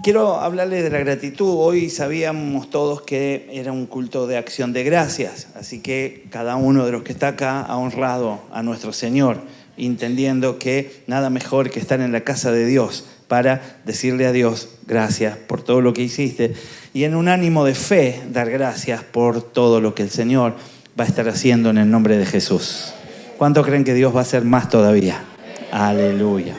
Quiero hablarles de la gratitud. Hoy sabíamos todos que era un culto de acción de gracias, así que cada uno de los que está acá ha honrado a nuestro Señor, entendiendo que nada mejor que estar en la casa de Dios para decirle a Dios gracias por todo lo que hiciste y en un ánimo de fe dar gracias por todo lo que el Señor va a estar haciendo en el nombre de Jesús. ¿Cuántos creen que Dios va a hacer más todavía? Aleluya.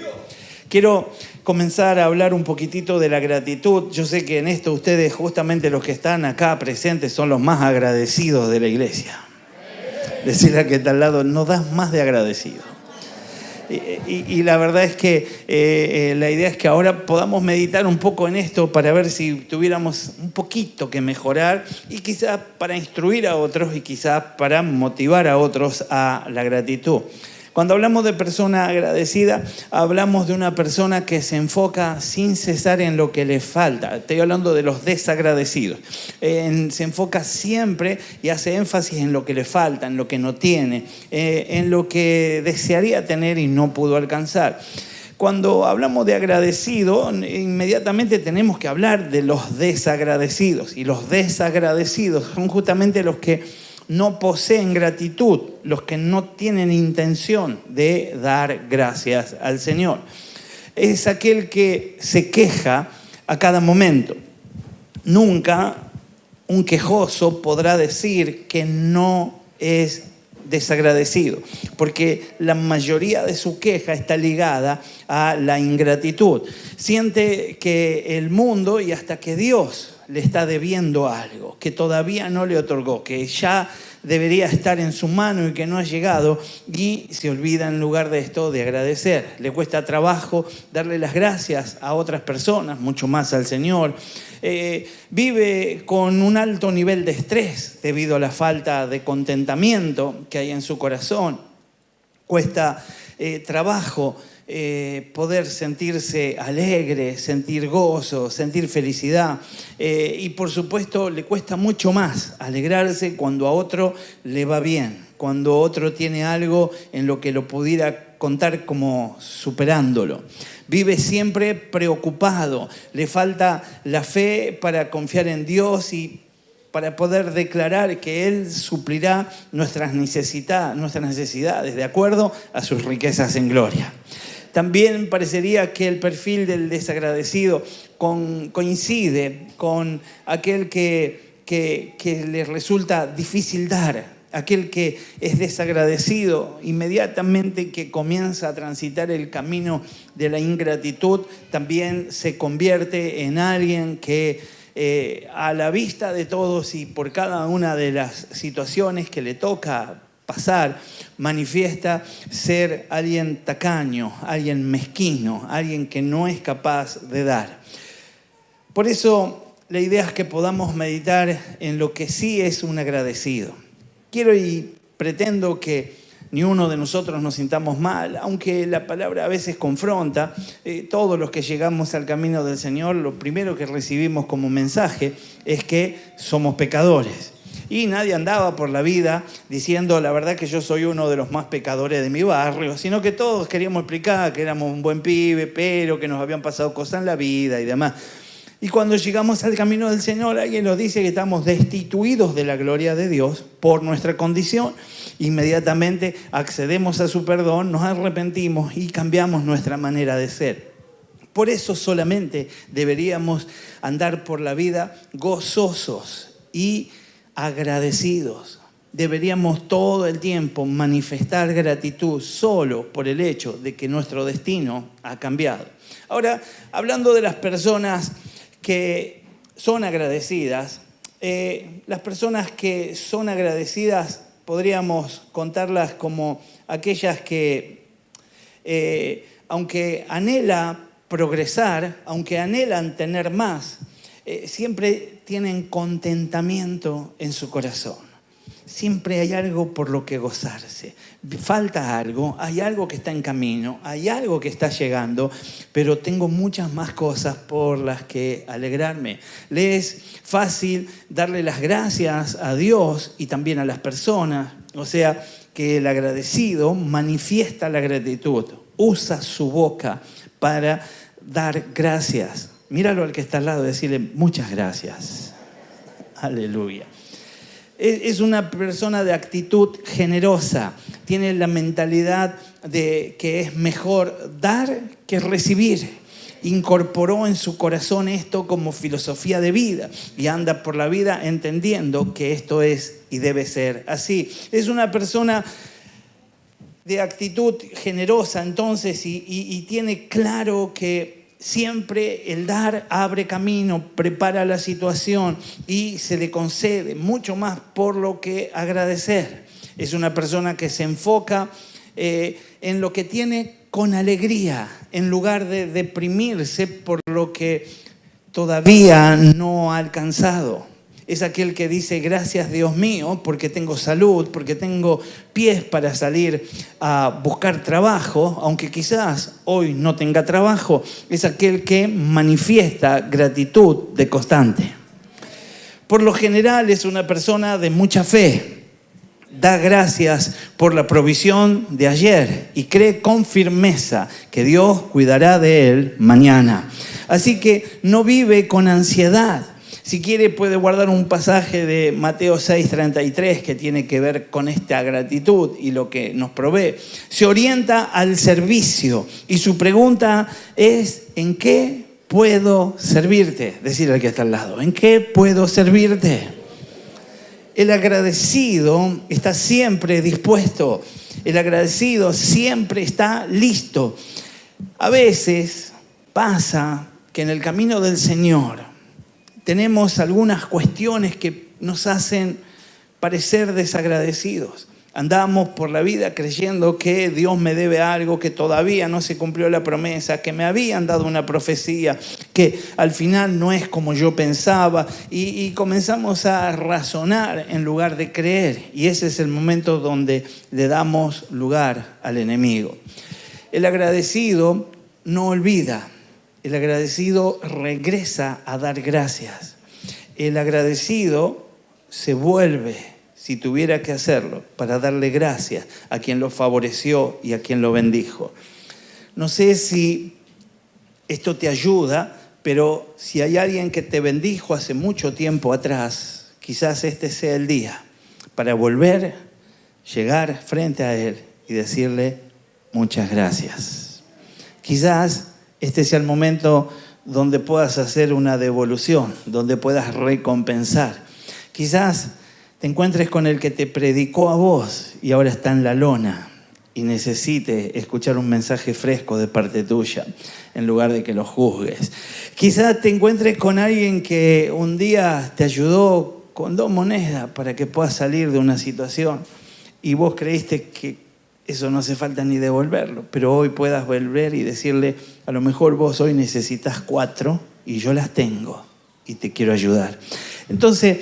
Quiero comenzar a hablar un poquitito de la gratitud. Yo sé que en esto ustedes, justamente los que están acá presentes, son los más agradecidos de la iglesia. Decirle al que está al lado, no das más de agradecido. Y la verdad es que la idea es que ahora podamos meditar un poco en esto para ver si tuviéramos un poquito que mejorar y quizás para instruir a otros y quizás para motivar a otros a la gratitud. Cuando hablamos de persona agradecida, hablamos de una persona que se enfoca sin cesar en lo que le falta. Estoy hablando de los desagradecidos. Se enfoca siempre y hace énfasis en lo que le falta, en lo que no tiene, en lo que desearía tener y no pudo alcanzar. Cuando hablamos de agradecido, inmediatamente tenemos que hablar de los desagradecidos. Y los desagradecidos son justamente los que no poseen gratitud, los que no tienen intención de dar gracias al Señor. Es aquel que se queja a cada momento. Nunca un quejoso podrá decir que no es desagradecido, porque la mayoría de su queja está ligada a la ingratitud. Siente que el mundo y hasta que Dios le está debiendo algo, que todavía no le otorgó, que ya debería estar en su mano y que no ha llegado, y se olvida en lugar de esto de agradecer. Le cuesta trabajo darle las gracias a otras personas, mucho más al Señor. Vive con un alto nivel de estrés debido a la falta de contentamiento que hay en su corazón. Cuesta trabajo poder sentirse alegre, sentir gozo, sentir felicidad. Y por supuesto le cuesta mucho más alegrarse cuando a otro le va bien, cuando otro tiene algo en lo que lo pudiera contar como superándolo. Vive siempre preocupado, le falta la fe para confiar en Dios y para poder declarar que Él suplirá nuestras necesidades de acuerdo a sus riquezas en gloria. También parecería que el perfil del desagradecido coincide con aquel que le resulta difícil dar. Aquel que es desagradecido, inmediatamente que comienza a transitar el camino de la ingratitud, también se convierte en alguien que a la vista de todos y por cada una de las situaciones que le toca pasar, manifiesta ser alguien tacaño, alguien mezquino, alguien que no es capaz de dar. Por eso la idea es que podamos meditar en lo que sí es un agradecido. Quiero y pretendo que ni uno de nosotros nos sintamos mal, aunque la palabra a veces confronta. Todos los que llegamos al camino del Señor, lo primero que recibimos como mensaje es que somos pecadores. Y nadie andaba por la vida diciendo la verdad que yo soy uno de los más pecadores de mi barrio, sino que todos queríamos explicar que éramos un buen pibe, pero que nos habían pasado cosas en la vida y demás. Y cuando llegamos al camino del Señor, alguien nos dice que estamos destituidos de la gloria de Dios por nuestra condición. Inmediatamente accedemos a su perdón, nos arrepentimos y cambiamos nuestra manera de ser. Por eso solamente deberíamos andar por la vida gozosos y agradecidos. Deberíamos todo el tiempo manifestar gratitud solo por el hecho de que nuestro destino ha cambiado. Ahora, hablando de las personas que son agradecidas, las personas que son agradecidas podríamos contarlas como aquellas que, aunque anhelan progresar, aunque anhelan tener más, siempre tienen contentamiento en su corazón. Siempre hay algo por lo que gozarse. Falta algo, hay algo que está en camino, hay algo que está llegando, pero tengo muchas más cosas por las que alegrarme. Le es fácil darle las gracias a Dios y también a las personas. O sea, que el agradecido manifiesta la gratitud, usa su boca para dar gracias. Míralo al que está al lado y decirle, muchas gracias. Aleluya. Es una persona de actitud generosa. Tiene la mentalidad de que es mejor dar que recibir. Incorporó en su corazón esto como filosofía de vida y anda por la vida entendiendo que esto es y debe ser así. Es una persona de actitud generosa entonces y tiene claro que siempre el dar abre camino, prepara la situación y se le concede mucho más por lo que agradecer. Es una persona que se enfoca en lo que tiene con alegría, en lugar de deprimirse por lo que todavía no ha alcanzado. Es aquel que dice, gracias Dios mío, porque tengo salud, porque tengo pies para salir a buscar trabajo, aunque quizás hoy no tenga trabajo. Es aquel que manifiesta gratitud de constante. Por lo general es una persona de mucha fe. Da gracias por la provisión de ayer y cree con firmeza que Dios cuidará de él mañana. Así que no vive con ansiedad. Si quiere puede guardar un pasaje de Mateo 6:33 que tiene que ver con esta gratitud y lo que nos provee. Se orienta al servicio y su pregunta es, ¿en qué puedo servirte? Decir al que está al lado, ¿en qué puedo servirte? El agradecido está siempre dispuesto. El agradecido siempre está listo. A veces pasa que en el camino del Señor tenemos algunas cuestiones que nos hacen parecer desagradecidos. Andamos por la vida creyendo que Dios me debe algo, que todavía no se cumplió la promesa, que me habían dado una profecía, que al final no es como yo pensaba. Y comenzamos a razonar en lugar de creer. Y ese es el momento donde le damos lugar al enemigo. El agradecido no olvida. El agradecido regresa a dar gracias. El agradecido se vuelve, si tuviera que hacerlo, para darle gracias a quien lo favoreció y a quien lo bendijo. No sé si esto te ayuda, pero si hay alguien que te bendijo hace mucho tiempo atrás, quizás este sea el día para volver, llegar frente a él y decirle muchas gracias. Quizás este sea el momento donde puedas hacer una devolución, donde puedas recompensar. Quizás te encuentres con el que te predicó a vos y ahora está en la lona y necesite escuchar un mensaje fresco de parte tuya en lugar de que lo juzgues. Quizás te encuentres con alguien que un día te ayudó con 2 monedas para que puedas salir de una situación y vos creíste que eso no hace falta ni devolverlo, pero hoy puedas volver y decirle, a lo mejor vos hoy necesitas 4 y yo las tengo y te quiero ayudar. Entonces,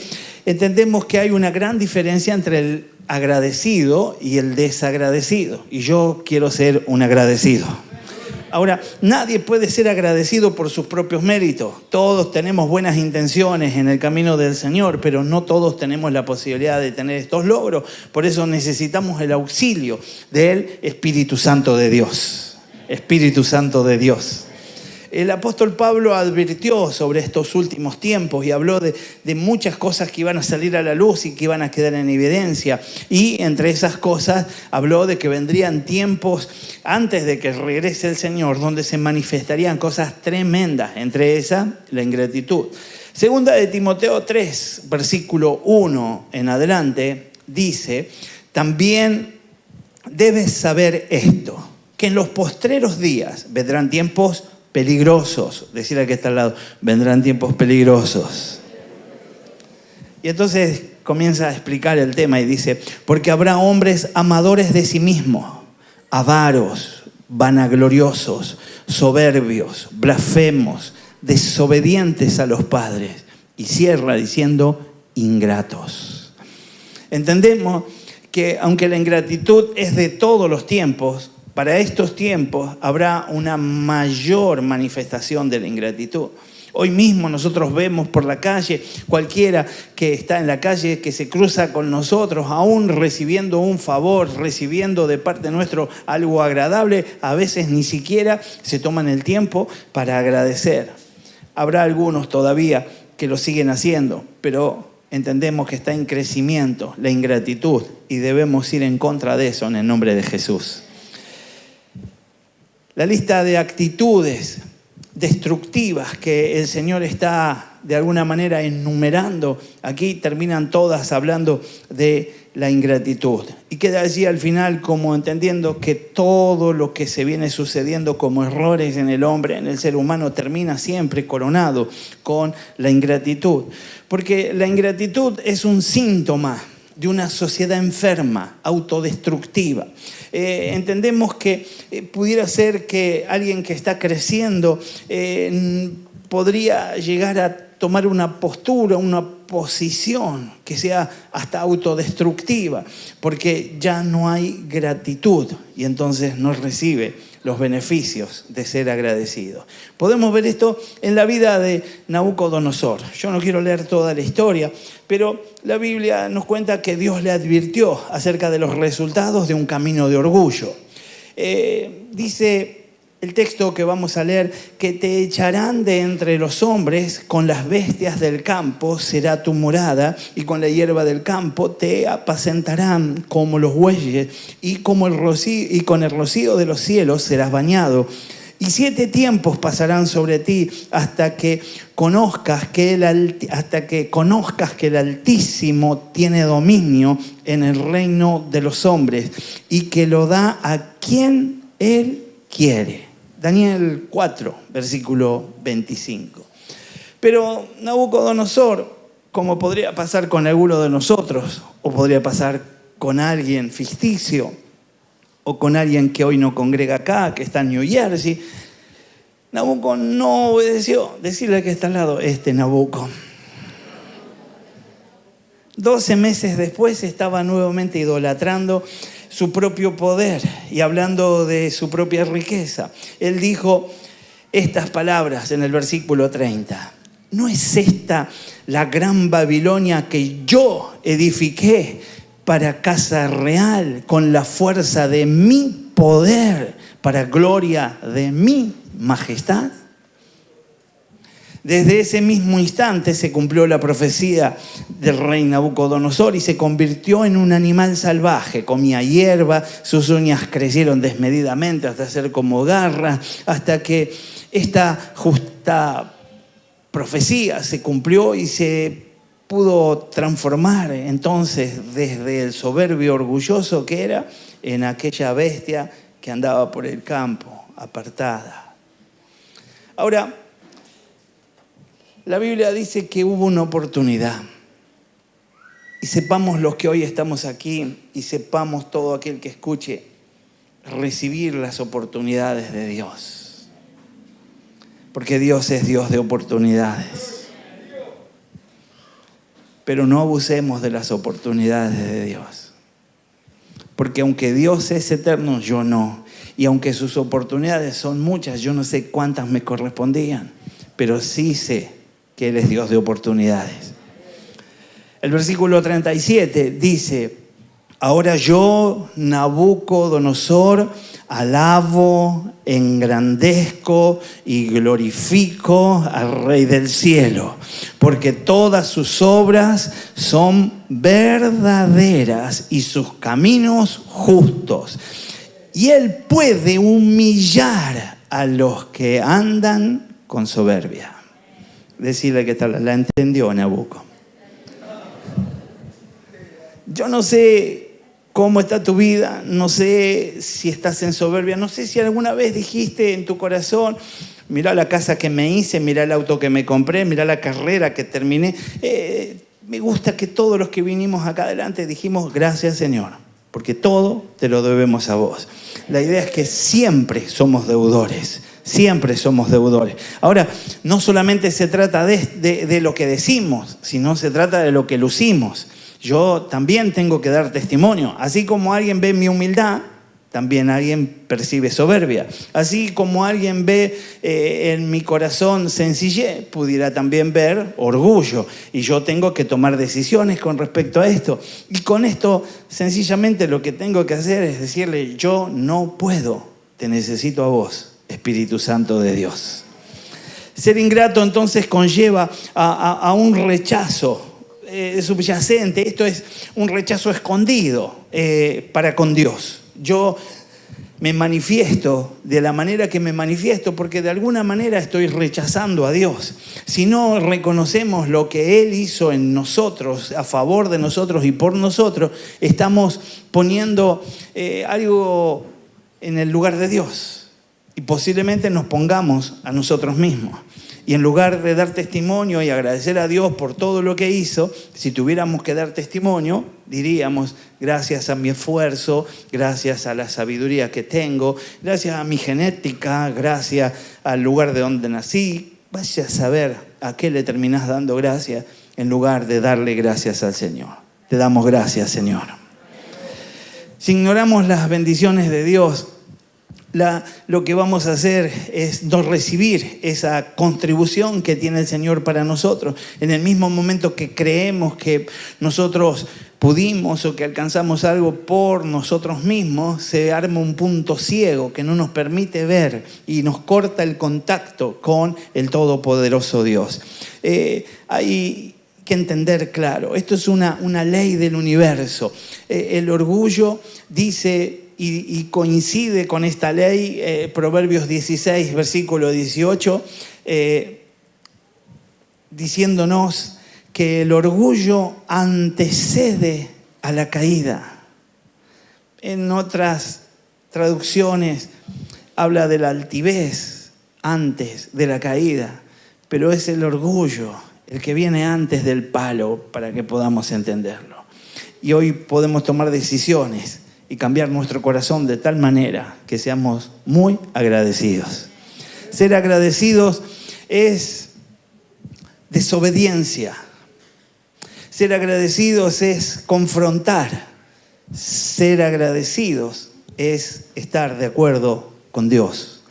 entendemos que hay una gran diferencia entre el agradecido y el desagradecido. Y yo quiero ser un agradecido. Ahora, nadie puede ser agradecido por sus propios méritos. Todos tenemos buenas intenciones en el camino del Señor, pero no todos tenemos la posibilidad de tener estos logros. Por eso necesitamos el auxilio del Espíritu Santo de Dios. Espíritu Santo de Dios. El apóstol Pablo advirtió sobre estos últimos tiempos y habló de muchas cosas que iban a salir a la luz y que iban a quedar en evidencia. Y entre esas cosas habló de que vendrían tiempos antes de que regrese el Señor donde se manifestarían cosas tremendas. Entre esas, la ingratitud. Segunda de Timoteo 3, versículo 1 en adelante, dice, también debes saber esto, que en los postreros días vendrán tiempos peligrosos. Decirle al que está al lado, vendrán tiempos peligrosos. Y entonces comienza a explicar el tema y dice, porque habrá hombres amadores de sí mismos, avaros, vanagloriosos, soberbios, blasfemos, desobedientes a los padres. Y cierra diciendo, ingratos. Entendemos que aunque la ingratitud es de todos los tiempos, para estos tiempos habrá una mayor manifestación de la ingratitud. Hoy mismo nosotros vemos por la calle, cualquiera que está en la calle, que se cruza con nosotros, aún recibiendo un favor, recibiendo de parte nuestro algo agradable, a veces ni siquiera se toman el tiempo para agradecer. Habrá algunos todavía que lo siguen haciendo, pero entendemos que está en crecimiento la ingratitud y debemos ir en contra de eso en el nombre de Jesús. La lista de actitudes destructivas que el Señor está de alguna manera enumerando, aquí terminan todas hablando de la ingratitud. Y queda allí al final como entendiendo que todo lo que se viene sucediendo como errores en el hombre, en el ser humano, termina siempre coronado con la ingratitud. Porque la ingratitud es un síntoma de una sociedad enferma, autodestructiva. Entendemos que pudiera ser que alguien que está creciendo podría llegar a tomar una postura, una posición que sea hasta autodestructiva, porque ya no hay gratitud y entonces no recibe los beneficios de ser agradecido. Podemos ver esto en la vida de Nabucodonosor. Yo no quiero leer toda la historia, pero la Biblia nos cuenta que Dios le advirtió acerca de los resultados de un camino de orgullo. Dice el texto que vamos a leer, que te echarán de entre los hombres, con las bestias del campo será tu morada, y con la hierba del campo te apacentarán como los bueyes, y con el rocío de los cielos serás bañado. Y 7 tiempos pasarán sobre ti hasta que conozcas que el Altísimo tiene dominio en el reino de los hombres y que lo da a quien Él quiere. Daniel 4, versículo 25. Pero Nabucodonosor, como podría pasar con alguno de nosotros, o podría pasar con alguien ficticio, o con alguien que hoy no congrega acá, que está en New Jersey, Nabucco no obedeció. Decirle que está al lado, Nabucco. 12 meses después estaba nuevamente idolatrando su propio poder y hablando de su propia riqueza. Él dijo estas palabras en el versículo 30. ¿No es esta la gran Babilonia que yo edifiqué para casa real con la fuerza de mi poder, para gloria de mi majestad? Desde ese mismo instante se cumplió la profecía del rey Nabucodonosor y se convirtió en un animal salvaje. Comía hierba, sus uñas crecieron desmedidamente hasta ser como garras, hasta que esta justa profecía se cumplió y se pudo transformar entonces desde el soberbio orgulloso que era en aquella bestia que andaba por el campo, apartada. Ahora, la Biblia dice que hubo una oportunidad. Y sepamos los que hoy estamos aquí y sepamos todo aquel que escuche recibir las oportunidades de Dios. Porque Dios es Dios de oportunidades. Pero no abusemos de las oportunidades de Dios. Porque aunque Dios es eterno, yo no. Y aunque sus oportunidades son muchas, yo no sé cuántas me correspondían. Pero sí sé que Él es Dios de oportunidades. El versículo 37 dice: ahora yo, Nabucodonosor, alabo, engrandezco y glorifico al Rey del cielo, porque todas sus obras son verdaderas y sus caminos justos. Y Él puede humillar a los que andan con soberbia. Decirle que la entendió Nabucco. Yo no sé cómo está tu vida, no sé si estás en soberbia, no sé si alguna vez dijiste en tu corazón: mirá la casa que me hice, mirá el auto que me compré, mirá la carrera que terminé. Me gusta que todos los que vinimos acá adelante dijimos: gracias, Señor, porque todo te lo debemos a vos. La idea es que siempre somos deudores. Siempre somos deudores. Ahora, no solamente se trata de lo que decimos, sino se trata de lo que lucimos. Yo también tengo que dar testimonio. Así como alguien ve mi humildad, también alguien percibe soberbia. Así como alguien ve en mi corazón sencillez, pudiera también ver orgullo. Y yo tengo que tomar decisiones con respecto a esto. Y con esto, sencillamente lo que tengo que hacer es decirle: yo no puedo, te necesito a vos, Espíritu Santo de Dios. Ser ingrato entonces conlleva a un rechazo subyacente. Esto es un rechazo escondido para con Dios. Yo me manifiesto de la manera que me manifiesto porque de alguna manera estoy rechazando a Dios. Si no reconocemos lo que Él hizo en nosotros, a favor de nosotros y por nosotros, estamos poniendo algo en el lugar de Dios. Y posiblemente nos pongamos a nosotros mismos. Y en lugar de dar testimonio y agradecer a Dios por todo lo que hizo, si tuviéramos que dar testimonio, diríamos, gracias a mi esfuerzo, gracias a la sabiduría que tengo, gracias a mi genética, gracias al lugar de donde nací. Vaya a saber a qué le terminás dando gracias en lugar de darle gracias al Señor. Te damos gracias, Señor. Si ignoramos las bendiciones de Dios, lo que vamos a hacer es no recibir esa contribución que tiene el Señor para nosotros. En el mismo momento que creemos que nosotros pudimos o que alcanzamos algo por nosotros mismos, se arma un punto ciego que no nos permite ver y nos corta el contacto con el Todopoderoso Dios. Hay que entender claro, esto es una ley del universo. El orgullo dice... Y coincide con esta ley, Proverbios 16, versículo 18, diciéndonos que el orgullo antecede a la caída. En otras traducciones habla de la altivez antes de la caída, pero es el orgullo el que viene antes del palo para que podamos entenderlo. Y hoy podemos tomar decisiones y cambiar nuestro corazón de tal manera que seamos muy agradecidos. Ser agradecidos es desobediencia. Ser agradecidos es confrontar. Ser agradecidos es estar de acuerdo con Dios.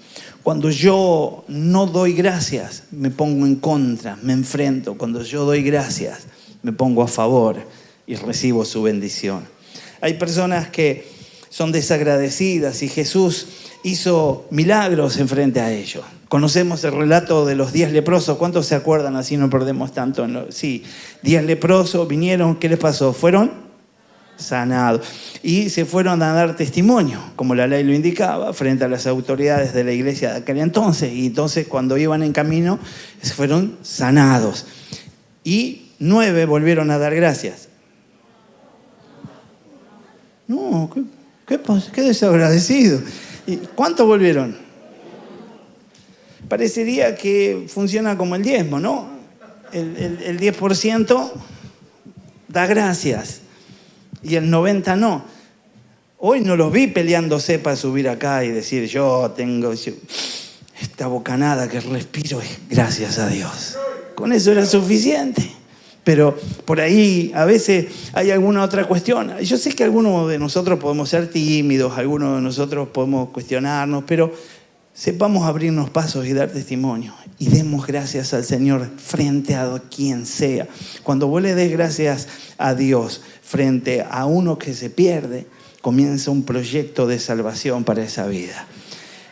Cuando yo no doy gracias, me pongo en contra, me enfrento. Cuando yo doy gracias, me pongo a favor y recibo su bendición. Hay personas que son desagradecidas y Jesús hizo milagros enfrente a ellos. Conocemos el relato de los 10 leprosos. ¿Cuántos se acuerdan? Así no perdemos tanto. Sí, 10 leprosos vinieron. ¿Qué les pasó? Fueron sanados. Y se fueron a dar testimonio, como la ley lo indicaba, frente a las autoridades de la iglesia de aquel entonces. Y entonces cuando iban en camino, fueron sanados. Y 9 volvieron a dar gracias. No, ¿qué desagradecido? ¿Y cuántos volvieron? Parecería que funciona como el diezmo, ¿no? El 10% da gracias y el 90% no. Hoy no los vi peleándose para subir acá y decir, yo tengo esta bocanada que respiro, es gracias a Dios. Con eso era suficiente. Pero por ahí a veces hay alguna otra cuestión. Yo sé que algunos de nosotros podemos ser tímidos, algunos de nosotros podemos cuestionarnos, pero sepamos abrirnos pasos y dar testimonio. Y demos gracias al Señor frente a quien sea. Cuando vos le des gracias a Dios frente a uno que se pierde, comienza un proyecto de salvación para esa vida.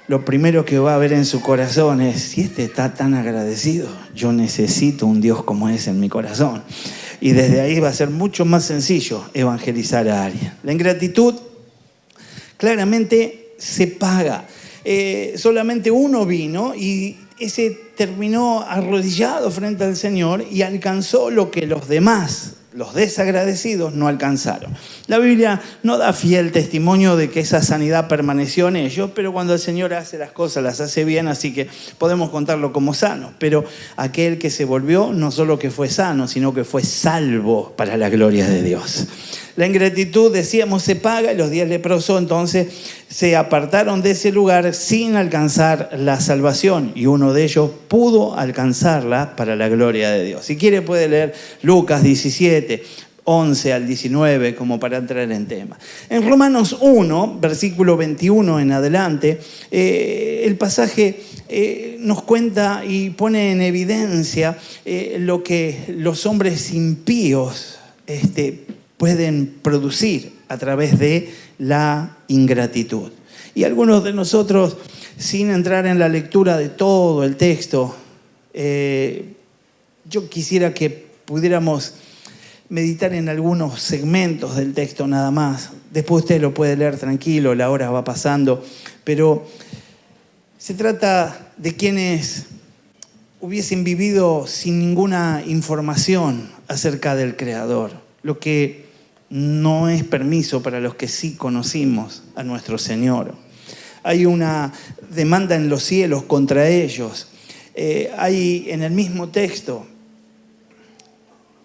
Lo primero que va a haber en su corazón es, si este está tan agradecido, yo necesito un Dios como ese en mi corazón. Y desde ahí va a ser mucho más sencillo evangelizar a alguien. La ingratitud claramente se paga. Solamente uno vino y ese terminó arrodillado frente al Señor y alcanzó lo que los demás, los desagradecidos, no alcanzaron. La Biblia no da fiel testimonio de que esa sanidad permaneció en ellos, pero cuando el Señor hace las cosas, las hace bien, así que podemos contarlo como sano. Pero aquel que se volvió, no solo que fue sano, sino que fue salvo para la gloria de Dios. La ingratitud, decíamos, se paga y los 10 leprosos entonces se apartaron de ese lugar sin alcanzar la salvación y uno de ellos pudo alcanzarla para la gloria de Dios. Si quiere puede leer Lucas 17, 11 al 19 como para entrar en tema. En Romanos 1, versículo 21 en adelante, el pasaje nos cuenta y pone en evidencia lo que los hombres impíos pueden producir a través de la ingratitud. Y algunos de nosotros, sin entrar en la lectura de todo el texto, Yo quisiera que pudiéramos meditar en algunos segmentos del texto nada más. Después usted lo puede leer tranquilo, la hora va pasando. Pero se trata de quienes hubiesen vivido sin ninguna información acerca del Creador, lo que no es permiso para los que sí conocimos a nuestro Señor. Hay una demanda en los cielos contra ellos. Hay en el mismo texto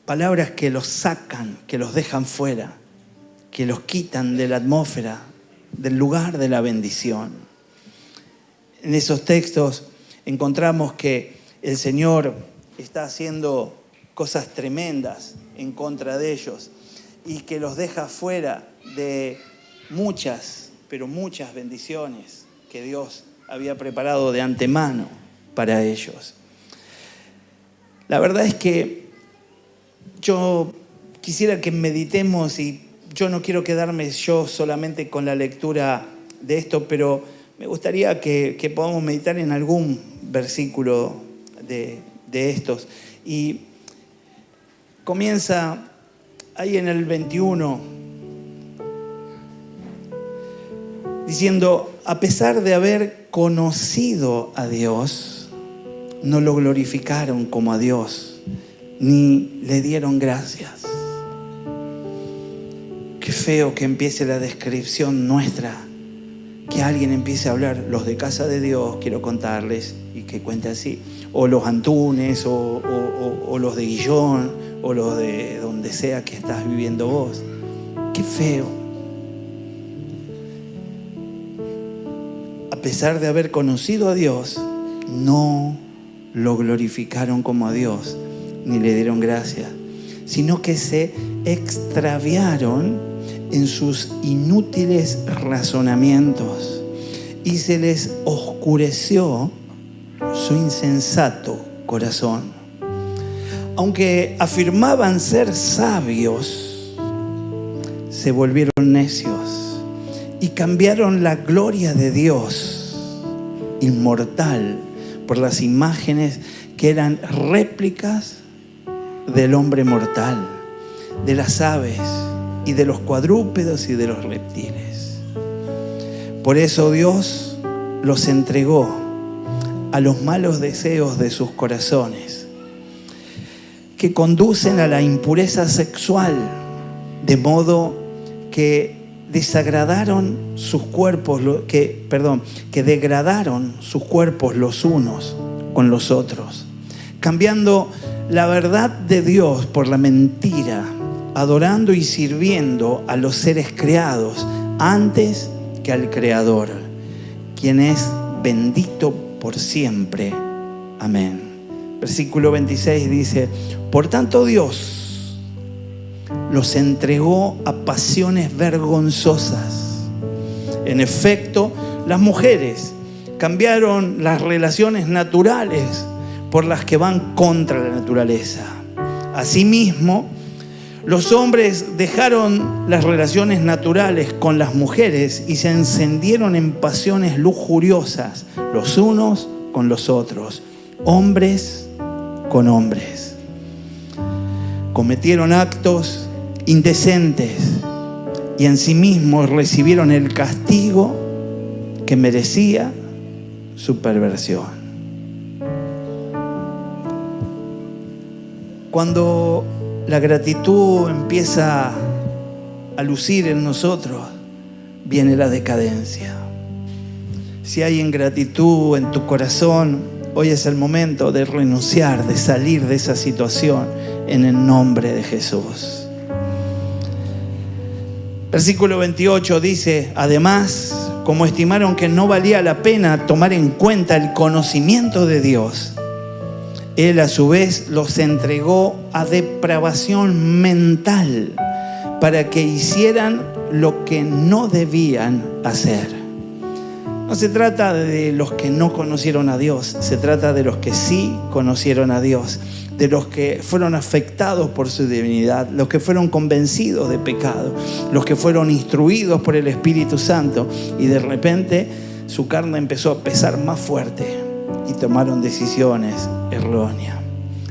palabras que los sacan, que los dejan fuera, que los quitan de la atmósfera, del lugar de la bendición. En esos textos encontramos que el Señor está haciendo cosas tremendas en contra de ellos y que los deja fuera de muchas, pero muchas bendiciones que Dios había preparado de antemano para ellos. La verdad es que yo quisiera que meditemos, y yo no quiero quedarme yo solamente con la lectura de esto, pero me gustaría que podamos meditar en algún versículo de estos. Y comienza ahí en el 21, diciendo: a pesar de haber conocido a Dios, no lo glorificaron como a Dios, ni le dieron gracias. Qué feo que empiece la descripción nuestra, que alguien empiece a hablar, los de casa de Dios, quiero contarles, y que cuente así, o los Antunes, o los de Guillón, o los de donde sea que estás viviendo vos. Qué feo. A pesar de haber conocido a Dios, no lo glorificaron como a Dios, ni le dieron gracias, sino que se extraviaron en sus inútiles razonamientos y se les oscureció su insensato corazón. Aunque afirmaban ser sabios, se volvieron necios y cambiaron la gloria de Dios inmortal por las imágenes que eran réplicas del hombre mortal, de las aves y de los cuadrúpedos y de los reptiles. Por eso Dios los entregó a los malos deseos de sus corazones, que conducen a la impureza sexual, de modo que degradaron sus cuerpos los unos con los otros, cambiando la verdad de Dios por la mentira, adorando y sirviendo a los seres creados antes que al Creador, quien es bendito por siempre. Amén. Versículo 26 dice: por tanto Dios los entregó a pasiones vergonzosas. En efecto, las mujeres cambiaron las relaciones naturales por las que van contra la naturaleza. Asimismo, los hombres dejaron las relaciones naturales con las mujeres y se encendieron en pasiones lujuriosas, los unos con los otros, hombres con hombres. Cometieron actos indecentes y en sí mismos recibieron el castigo que merecía su perversión. Cuando la gratitud empieza a lucir en nosotros, viene la decadencia. Si hay ingratitud en tu corazón, hoy es el momento de renunciar, de salir de esa situación en el nombre de Jesús. Versículo 28 dice: además, como estimaron que no valía la pena tomar en cuenta el conocimiento de Dios, Él a su vez los entregó a depravación mental para que hicieran lo que no debían hacer. No se trata de los que no conocieron a Dios, se trata de los que sí conocieron a Dios, de los que fueron afectados por su divinidad, los que fueron convencidos de pecado, los que fueron instruidos por el Espíritu Santo, y de repente su carne empezó a pesar más fuerte y tomaron decisiones erróneas.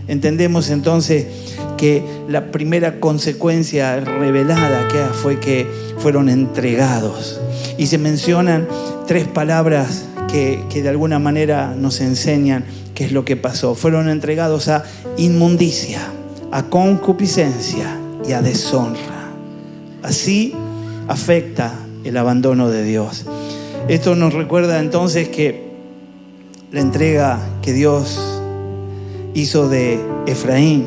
Entendemos entonces que la primera consecuencia revelada que fue que fueron entregados. Y se mencionan 3 palabras que de alguna manera nos enseñan qué es lo que pasó. Fueron entregados a inmundicia, a concupiscencia y a deshonra. Así afecta el abandono de Dios. Esto nos recuerda entonces que la entrega que Dios hizo de Efraín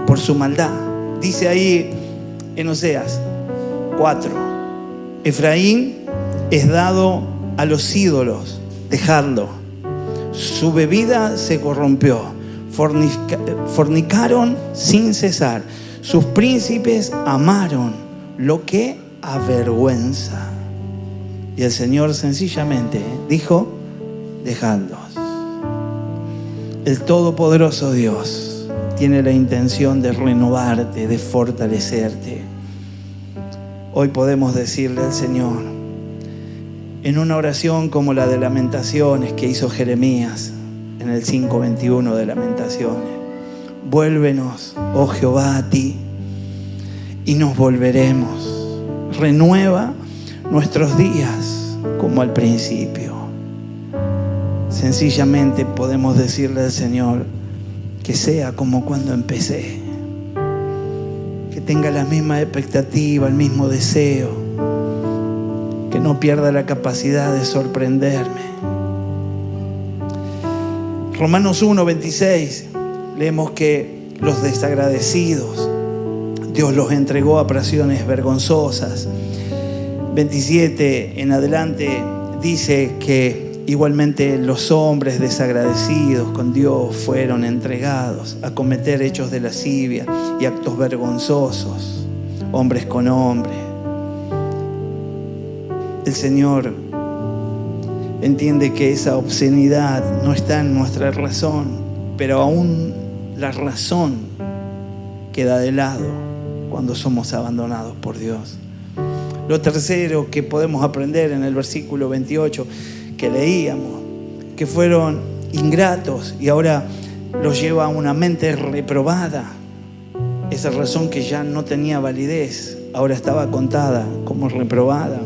por su maldad. Dice ahí en Oseas 4, Efraín es dado a los ídolos, dejadlo. Su bebida se corrompió, fornicaron sin cesar. Sus príncipes amaron lo que avergüenza. Y el Señor sencillamente dijo, dejadlos. El Todopoderoso Dios tiene la intención de renovarte, de fortalecerte. Hoy podemos decirle al Señor, en una oración como la de Lamentaciones que hizo Jeremías en el 5:21 de Lamentaciones: vuélvenos, oh Jehová, a ti, y nos volveremos. Renueva nuestros días como al principio. Sencillamente podemos decirle al Señor que sea como cuando empecé, que tenga la misma expectativa, el mismo deseo, que no pierda la capacidad de sorprenderme. Romanos 1:26 leemos que los desagradecidos Dios los entregó a pasiones vergonzosas. 27 en adelante dice que igualmente los hombres desagradecidos con Dios fueron entregados a cometer hechos de lascivia y actos vergonzosos, hombres con hombres. El Señor entiende que esa obscenidad no está en nuestra razón, pero aún la razón queda de lado cuando somos abandonados por Dios. Lo tercero que podemos aprender en el versículo 28 que leíamos, que fueron ingratos y ahora los lleva a una mente reprobada. Esa razón que ya no tenía validez, ahora estaba contada como reprobada.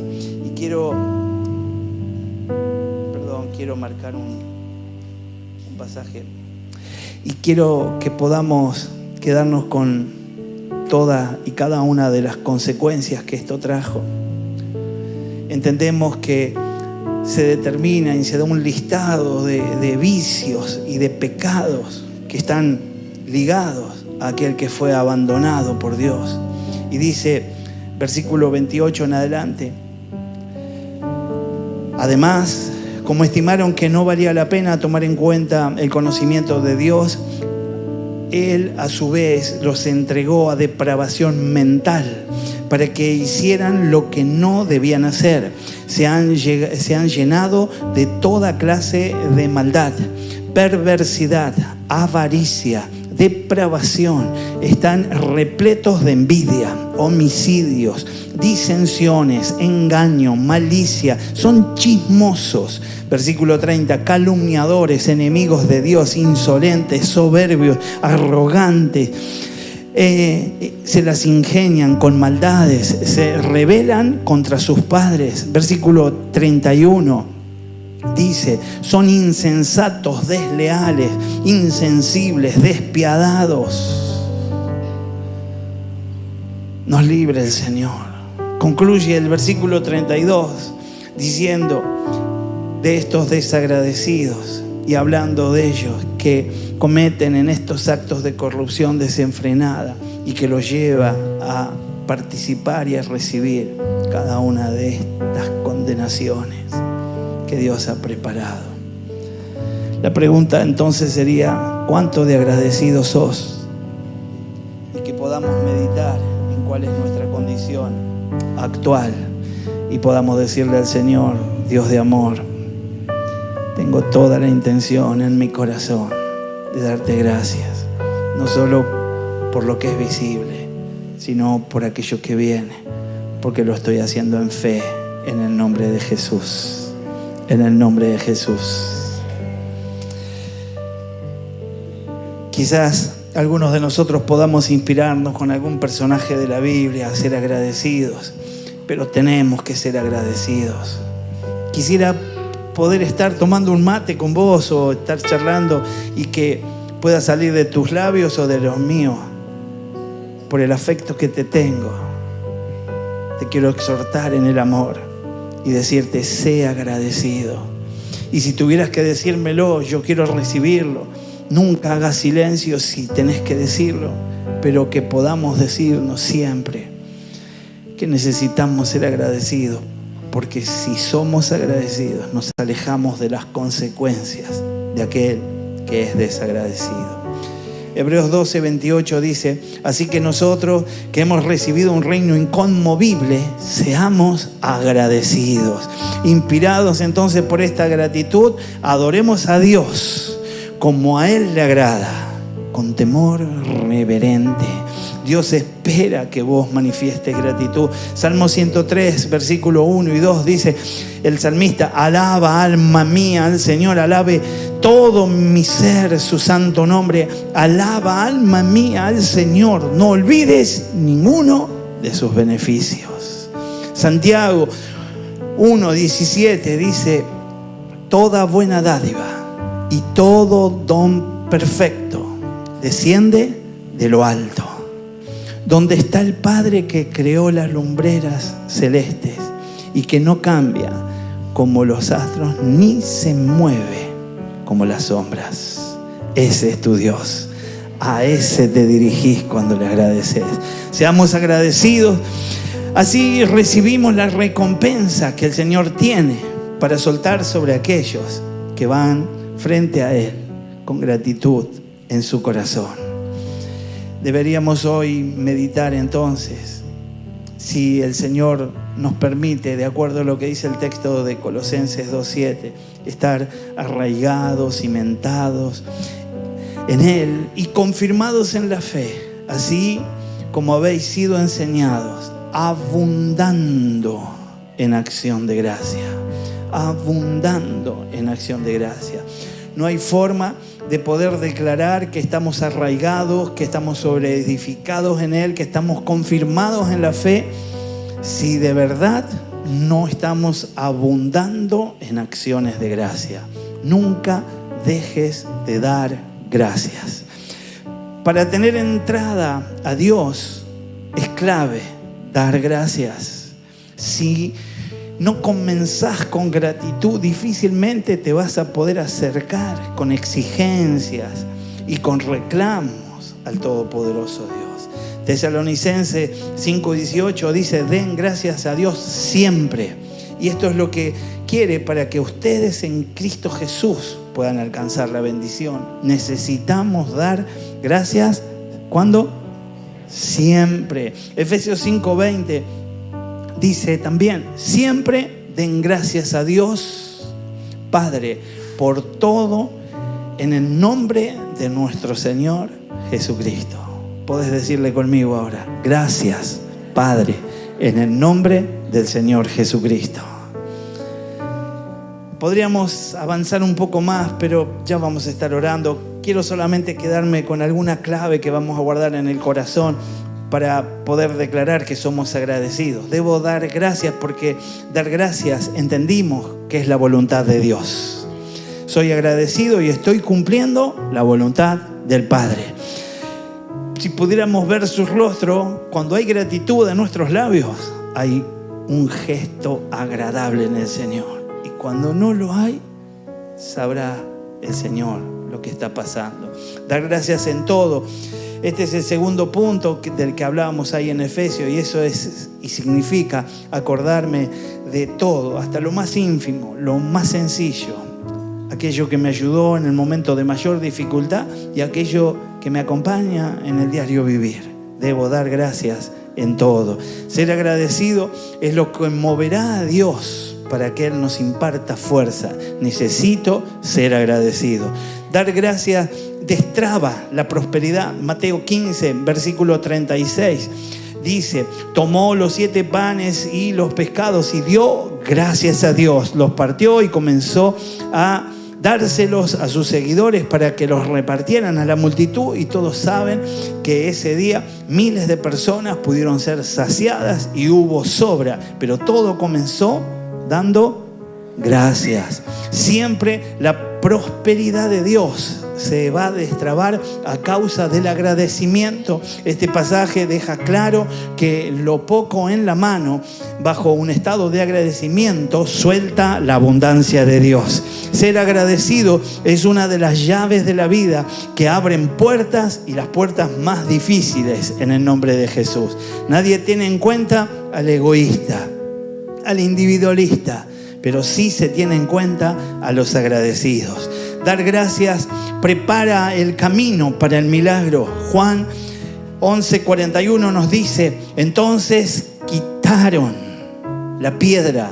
Y quiero marcar un pasaje. Y quiero que podamos quedarnos con toda y cada una de las consecuencias que esto trajo. Entendemos que se determina y se da un listado de vicios y de pecados que están ligados a aquel que fue abandonado por Dios. Y dice, versículo 28 en adelante: además, como estimaron que no valía la pena tomar en cuenta el conocimiento de Dios, Él a su vez los entregó a depravación mental para que hicieran lo que no debían hacer. Se han llenado de toda clase de maldad, perversidad, avaricia, depravación. Están repletos de envidia, homicidios, disensiones, engaño, malicia. Son chismosos. Versículo 30, calumniadores, enemigos de Dios, insolentes, soberbios, arrogantes. Se las ingenian con maldades, se rebelan contra sus padres. Versículo 31 dice, son insensatos, desleales, insensibles, despiadados. Nos libre el Señor. Concluye el versículo 32 diciendo de estos desagradecidos y hablando de ellos que cometen en estos actos de corrupción desenfrenada y que los lleva a participar y a recibir cada una de estas condenaciones que Dios ha preparado. La pregunta entonces sería, ¿cuánto de agradecidos sos? Y que podamos meditar en cuál es nuestra condición actual y podamos decirle al Señor, Dios de amor, tengo toda la intención en mi corazón de darte gracias, no solo por lo que es visible, sino por aquello que viene, porque lo estoy haciendo en fe, en el nombre de Jesús, en el nombre de Jesús. Quizás algunos de nosotros podamos inspirarnos con algún personaje de la Biblia a ser agradecidos, pero tenemos que ser agradecidos. Quisiera poder estar tomando un mate con vos o estar charlando y que pueda salir de tus labios o de los míos por el afecto que te tengo. Te quiero exhortar en el amor y decirte, sé agradecido. Y si tuvieras que decírmelo, yo quiero recibirlo. Nunca hagas silencio si tenés que decirlo, pero que podamos decirnos siempre que necesitamos ser agradecidos, porque si somos agradecidos nos alejamos de las consecuencias de aquel que es desagradecido. Hebreos 12:28 dice, así que nosotros que hemos recibido un reino inconmovible, seamos agradecidos. Inspirados entonces por esta gratitud, adoremos a Dios como a Él le agrada, con temor reverente. Dios espera que vos manifiestes gratitud. Salmo 103, versículo 1 y 2 dice el salmista, alaba alma mía al Señor, alabe todo mi ser su santo nombre. Alaba alma mía al Señor, no olvides ninguno de sus beneficios. Santiago 1:17 dice, toda buena dádiva y todo don perfecto desciende de lo alto, donde está el Padre que creó las lumbreras celestes y que no cambia como los astros ni se mueve como las sombras. Ese es tu Dios. A ese te dirigís cuando le agradeces. Seamos agradecidos. Así recibimos la recompensa que el Señor tiene para soltar sobre aquellos que van frente a Él con gratitud en su corazón. Deberíamos hoy meditar entonces, si el Señor nos permite, de acuerdo a lo que dice el texto de Colosenses 2:7, estar arraigados, cimentados en Él y confirmados en la fe, así como habéis sido enseñados, abundando en acción de gracia. Abundando en acción de gracia. No hay forma de poder declarar que estamos arraigados, que estamos sobreedificados en Él, que estamos confirmados en la fe, si de verdad no estamos abundando en acciones de gracia. Nunca dejes de dar gracias. Para tener entrada a Dios es clave dar gracias. Si no comenzás con gratitud, difícilmente te vas a poder acercar con exigencias y con reclamos al Todopoderoso Dios. Tesalonicenses 5:18 dice, den gracias a Dios siempre. Y esto es lo que quiere para que ustedes en Cristo Jesús puedan alcanzar la bendición. Necesitamos dar gracias, ¿cuándo? Siempre. Efesios 5:20 dice también, siempre den gracias a Dios, Padre, por todo en el nombre de nuestro Señor Jesucristo. Podés decirle conmigo ahora, gracias, Padre, en el nombre del Señor Jesucristo. Podríamos avanzar un poco más, pero ya vamos a estar orando. Quiero solamente quedarme con alguna clave que vamos a guardar en el corazón para poder declarar que somos agradecidos. Debo dar gracias porque dar gracias entendimos que es la voluntad de Dios. Soy agradecido y estoy cumpliendo la voluntad del Padre. Si pudiéramos ver su rostro, cuando hay gratitud en nuestros labios, hay un gesto agradable en el Señor. Y cuando no lo hay, sabrá el Señor lo que está pasando. Dar gracias en todo. Este es el segundo punto del que hablábamos ahí en Efesios, y eso es y significa acordarme de todo, hasta lo más ínfimo, lo más sencillo, aquello que me ayudó en el momento de mayor dificultad y aquello que me acompaña en el diario vivir. Debo dar gracias en todo. Ser agradecido es lo que moverá a Dios para que Él nos imparta fuerza. Necesito ser agradecido. Dar gracias destraba la prosperidad. Mateo 15, versículo 36. Dice, tomó los 7 panes y los pescados y dio gracias a Dios. Los partió y comenzó a dárselos a sus seguidores para que los repartieran a la multitud, y todos saben que ese día miles de personas pudieron ser saciadas y hubo sobra, pero todo comenzó dando gracias. Siempre la prosperidad de Dios se va a destrabar a causa del agradecimiento. Este pasaje deja claro que lo poco en la mano, bajo un estado de agradecimiento, suelta la abundancia de Dios. Ser agradecido es una de las llaves de la vida que abren puertas, y las puertas más difíciles, en el nombre de Jesús. Nadie tiene en cuenta al egoísta, al individualista, pero sí se tiene en cuenta a los agradecidos. Dar gracias prepara el camino para el milagro. Juan 11:41 nos dice: entonces quitaron la piedra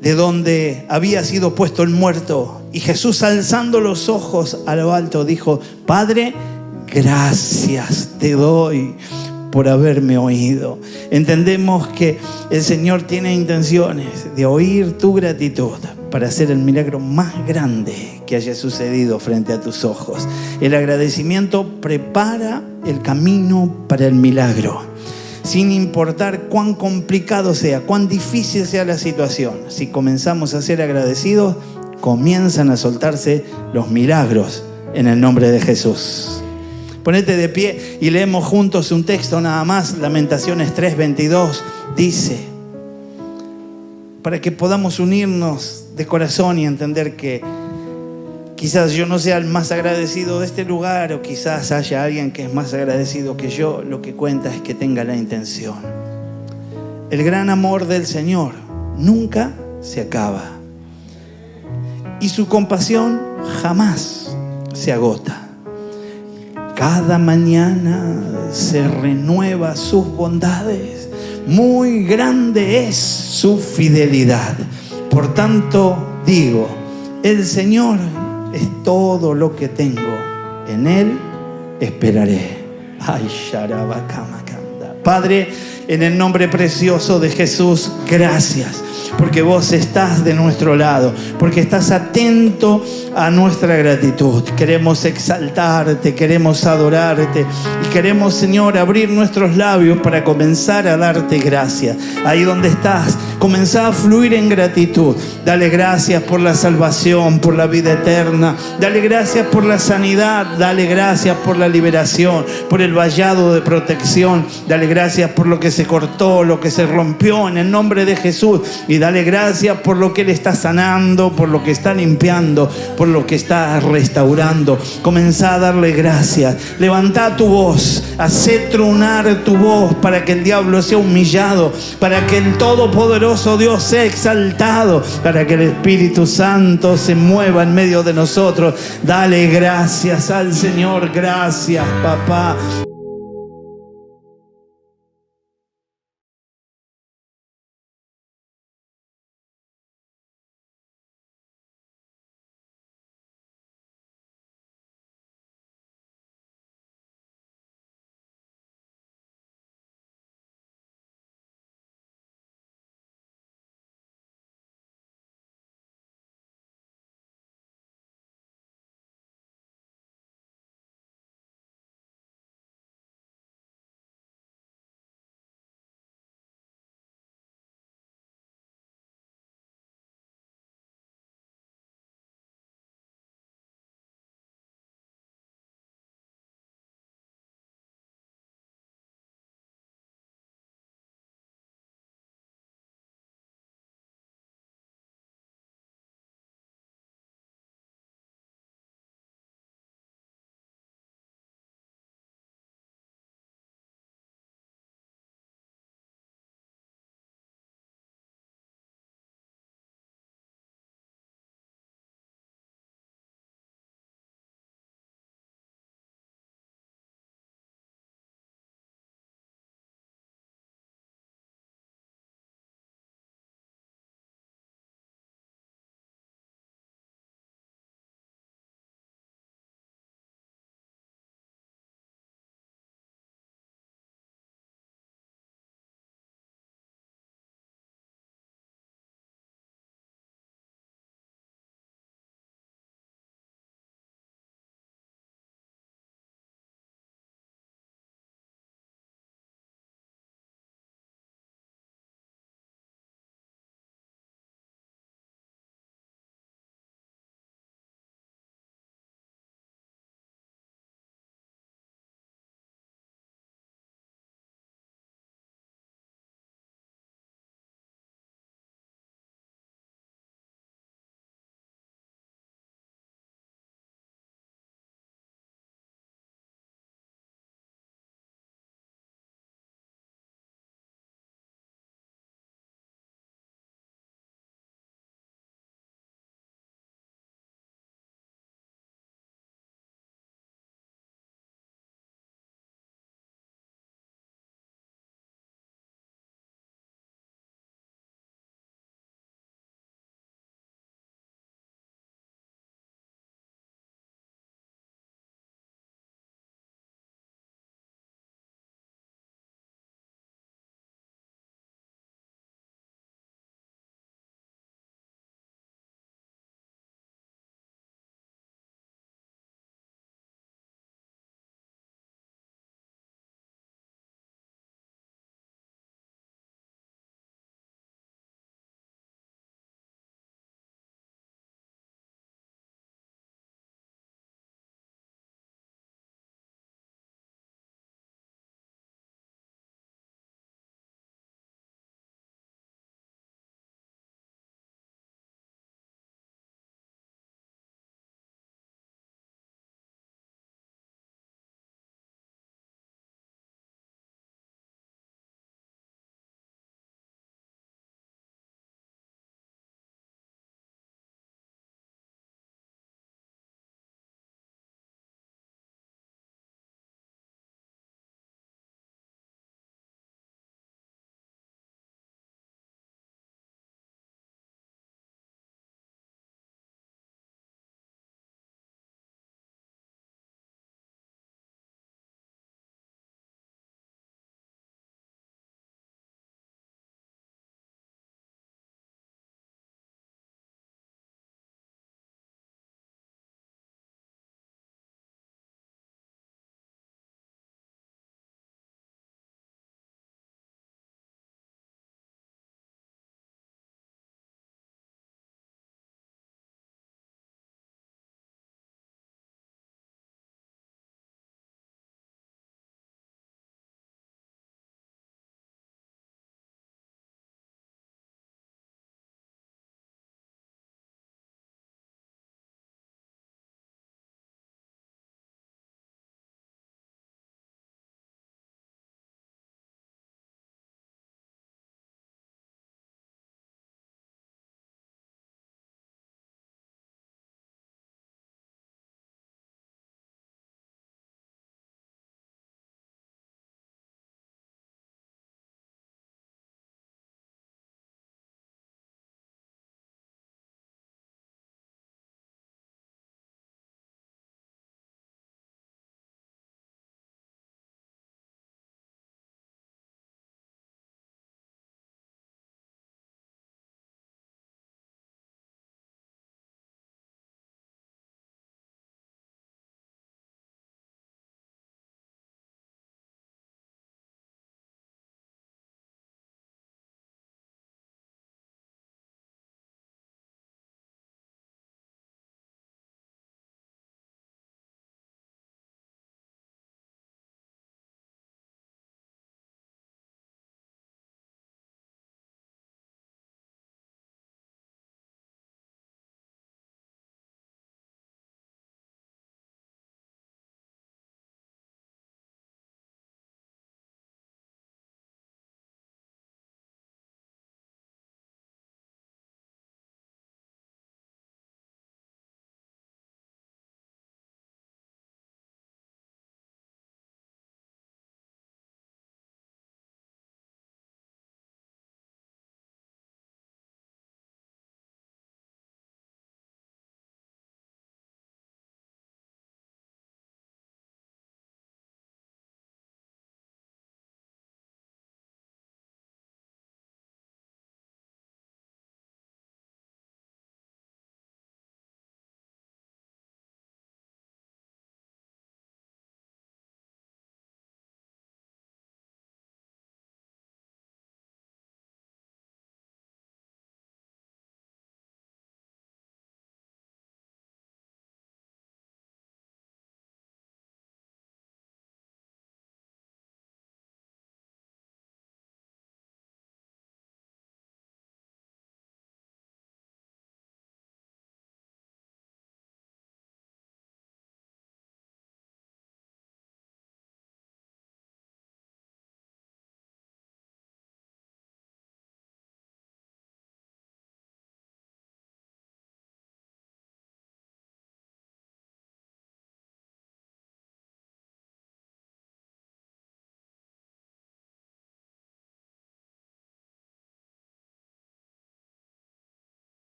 de donde había sido puesto el muerto, y Jesús, alzando los ojos a lo alto, dijo: Padre, gracias te doy por haberme oído. Entendemos que el Señor tiene intenciones de oír tu gratitud para hacer el milagro más grande que haya sucedido frente a tus ojos. El agradecimiento prepara el camino para el milagro. Sin importar cuán complicado sea, cuán difícil sea la situación, si comenzamos a ser agradecidos, comienzan a soltarse los milagros en el nombre de Jesús. Ponete de pie y leemos juntos un texto nada más. Lamentaciones 3:22 dice, para que podamos unirnos de corazón y entender que quizás yo no sea el más agradecido de este lugar, o quizás haya alguien que es más agradecido que yo. Lo que cuenta es que tenga la intención. El gran amor del Señor nunca se acaba, y su compasión jamás se agota. Cada mañana se renueva sus bondades, muy grande es su fidelidad. Por tanto digo, el Señor es todo lo que tengo, en Él esperaré. Ay, Sharabacamakanda. Padre, en el nombre precioso de Jesús, gracias, porque vos estás de nuestro lado, porque estás atento a nuestra gratitud. Queremos exaltarte, queremos adorarte, y queremos, Señor, abrir nuestros labios para comenzar a darte gracias. Ahí donde estás, comenzá a fluir en gratitud. Dale gracias por la salvación, por la vida eterna. Dale gracias por la sanidad. Dale gracias por la liberación, por el vallado de protección. Dale gracias por lo que se cortó, lo que se rompió, en el nombre de Jesús. Y dale gracias por lo que Él está sanando, por lo que está limpiando, por lo que está restaurando. Comenzá a darle gracias. Levantá tu voz, hacé tronar tu voz para que el diablo sea humillado, para que el todopoderoso Dios sea exaltado, para que el Espíritu Santo se mueva en medio de nosotros. Dale gracias al Señor. Gracias, papá.